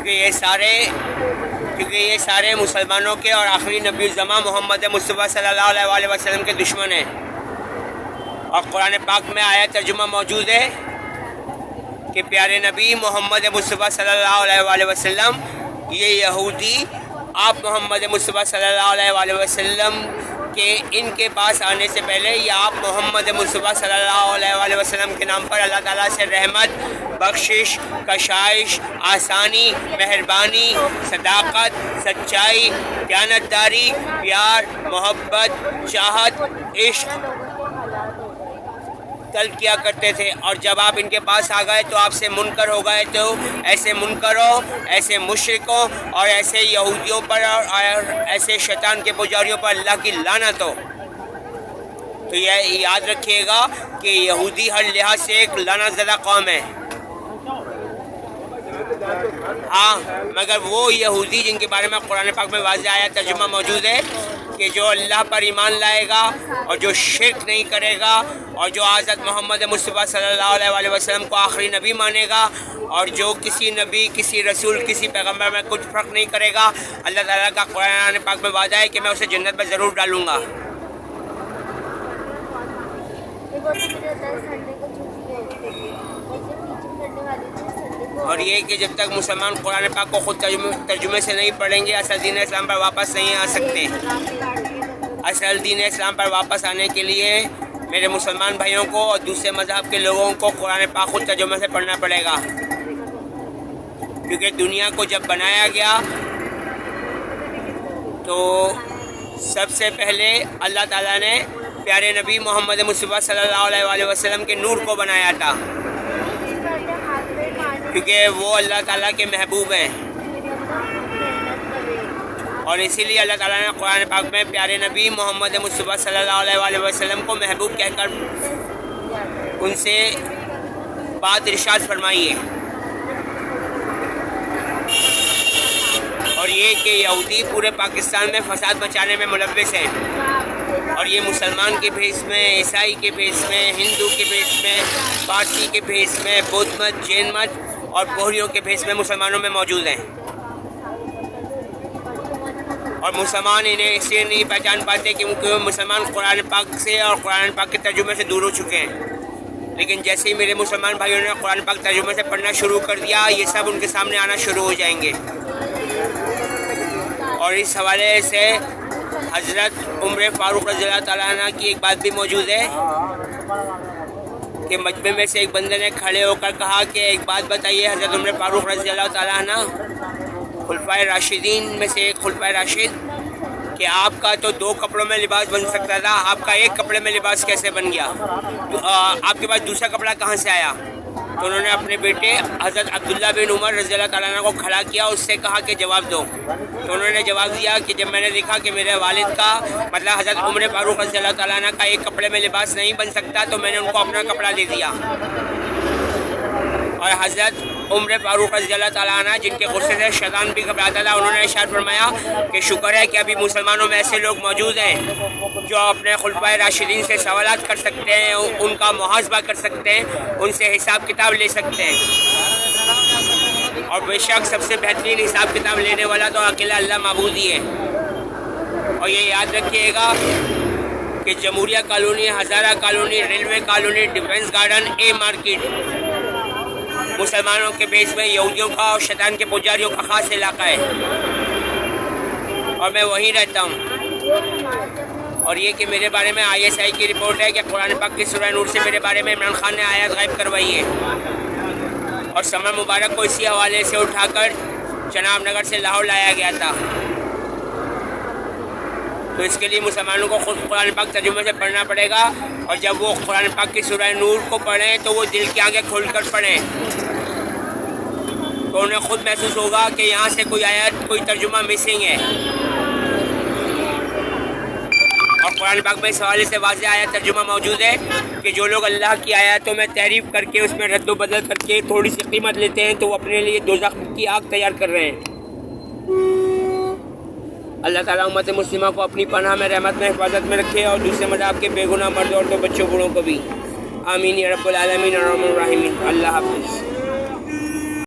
کیونکہ یہ سارے مسلمانوں کے اور آخری نبی الزماں محمد مصطفیٰ صلی اللہ علیہ وسلم کے دشمن ہیں. اور قرآن پاک میں آیت ترجمہ موجود ہے کہ پیارے نبی محمد مصطفیٰ صلی اللہ علیہ وسلم یہ یہودی آپ محمد مصطفیٰ صلی اللہ علیہ وسلم کہ ان کے پاس آنے سے پہلے یہ آپ محمد مصطفیٰ صلی اللہ علیہ وسلم کے نام پر اللہ تعالیٰ سے رحمت، بخشش، کشائش، آسانی، مہربانی، صداقت، سچائی، دیانتداری، پیار، محبت، چاہت، عشق طلب کیا کرتے تھے. اور جب آپ ان کے پاس آ گئے تو آپ سے منکر ہو گئے. تو ایسے منکروں، ایسے مشرکوں اور ایسے یہودیوں پر اور ایسے شیطان کے پجاریوں پر اللہ کی لعنت ہو. تو یہ یاد رکھیے گا کہ یہودی ہر لحاظ سے ایک لعنت زدہ قوم ہے. ہاں، مگر وہ یہودی جن کے بارے میں قرآن پاک میں واضح آیا ترجمہ موجود ہے کہ جو اللہ پر ایمان لائے گا اور جو شرک نہیں کرے گا اور جو حضرت محمد مصطفیٰ صلی اللہ علیہ وسلم کو آخری نبی مانے گا اور جو کسی نبی، کسی رسول، کسی پیغمبر میں کچھ فرق نہیں کرے گا، اللہ تعالیٰ کا قرآن پاک میں وعدہ ہے کہ میں اسے جنت میں ضرور ڈالوں گا. اور یہ کہ جب تک مسلمان قرآن پاک کو خود ترجمے سے نہیں پڑھیں گے اصل دین اسلام پر واپس نہیں آ سکتے. اصل دین اسلام پر واپس آنے کے لیے میرے مسلمان بھائیوں کو اور دوسرے مذہب کے لوگوں کو قرآن پاک خود ترجمے سے پڑھنا پڑے گا. کیونکہ دنیا کو جب بنایا گیا تو سب سے پہلے اللہ تعالیٰ نے پیارے نبی محمد مصطفیٰ صلی اللہ علیہ وسلم کے نور کو بنایا تھا، کیونکہ وہ اللہ تعالیٰ کے محبوب ہیں. اور اسی لیے اللہ تعالیٰ نے قرآن پاک میں پیارے نبی محمد مصطفیٰ صلی اللہ علیہ وسلم کو محبوب کہہ کر ان سے بات ارشاد فرمائی ہے. اور یہ کہ یہودی پورے پاکستان میں فساد مچانے میں ملوث ہیں. اور یہ مسلمان کے بھیس میں، عیسائی کے بھیس میں، ہندو کے بھیس میں، پارسی کے بھیس میں، بدھ مت، جین مت اور بوہریوں کے بھیس میں مسلمانوں میں موجود ہیں. اور مسلمان انہیں اس لیے نہیں پہچان پاتے کیونکہ مسلمان قرآن پاک سے اور قرآن پاک کے ترجمے سے دور ہو چکے ہیں. لیکن جیسے ہی میرے مسلمان بھائیوں نے قرآن پاک ترجمے سے پڑھنا شروع کر دیا، یہ سب ان کے سامنے آنا شروع ہو جائیں گے. اور اس حوالے سے حضرت عمر فاروق رضی اللہ تعالیٰ عنہ کی ایک بات بھی موجود ہے کہ مجمع میں سے ایک بندے نے کھڑے ہو کر کہا کہ ایک بات بتائیے حضرت عمر فاروق رضی اللہ تعالیٰ عنہ، خلفائے راشدین میں سے ایک خلفائے راشد، کہ آپ کا تو 2 کپڑوں میں لباس بن سکتا تھا، آپ کا 1 کپڑے میں لباس کیسے بن گیا؟ آپ کے پاس دوسرا کپڑا کہاں سے آیا؟ تو انہوں نے اپنے بیٹے حضرت عبداللہ بن عمر رضی اللہ تعالیٰ عنہ کو کھڑا کیا، اس سے کہا کہ جواب دو. تو انہوں نے جواب دیا کہ جب میں نے دیکھا کہ میرے والد کا مطلب حضرت عمر فاروق رضی اللہ تعالیٰ عنہ کا 1 کپڑے میں لباس نہیں بن سکتا تو میں نے ان کو اپنا کپڑا دے دیا. اور حضرت عمر فاروق رضی اللہ تعالیٰ عنہ جن کے غصے سے شیطان بھی گھبراتا تھا، انہوں نے ارشاد فرمایا کہ شکر ہے کہ ابھی مسلمانوں میں ایسے لوگ موجود ہیں جو اپنے خلفائے راشدین سے سوالات کر سکتے ہیں، ان کا محاسبہ کر سکتے ہیں، ان سے حساب کتاب لے سکتے ہیں. اور بے شک سب سے بہترین حساب کتاب لینے والا تو اکیلا اللہ معبود ہی ہے. اور یہ یاد رکھیے گا کہ جمہوریہ colony, Hazara colony, railway colony, defence garden, A market مسلمانوں کے بیس میں یہودیوں کا اور شیطان کے پجاریوں کا خاص علاقہ ہے، اور میں وہیں رہتا ہوں. اور یہ کہ میرے بارے میں ISI کی رپورٹ ہے کہ قرآن پاک کی سورہ نور سے میرے بارے میں عمران خان نے آیات غائب کروائی ہے. اور سمر مبارک کو اسی حوالے سے اٹھا کر جناب نگر سے لاہور لایا گیا تھا. تو اس کے لیے مسلمانوں کو خود قرآن پاک ترجمے سے پڑھنا پڑے گا. اور جب وہ قرآن پاک کی سورہ نور کو پڑھیں تو وہ دل کی آنکھیں کھول کر پڑھیں، تو انہیں خود محسوس ہوگا کہ یہاں سے کوئی آیت، کوئی ترجمہ مسنگ ہے. اور قرآن پاک میں اس حوالے سے واضح آیت ترجمہ موجود ہے کہ جو لوگ اللہ کی آیاتوں میں تحریف کر کے اس میں رد و بدل کر کے تھوڑی سی قیمت لیتے ہیں تو وہ اپنے لیے دوزخ کی آگ تیار کر رہے ہیں. اللہ تعالیٰ امت مسلمہ کو اپنی پناہ میں، رحمت میں، حفاظت میں رکھے اور دوسرے مذہب کے بے گناہ مرد عورتوں، بچوں، بوڑھوں کو بھی. آمین یا رب العالمین الرحمن الرحیم. اللہ حافظ.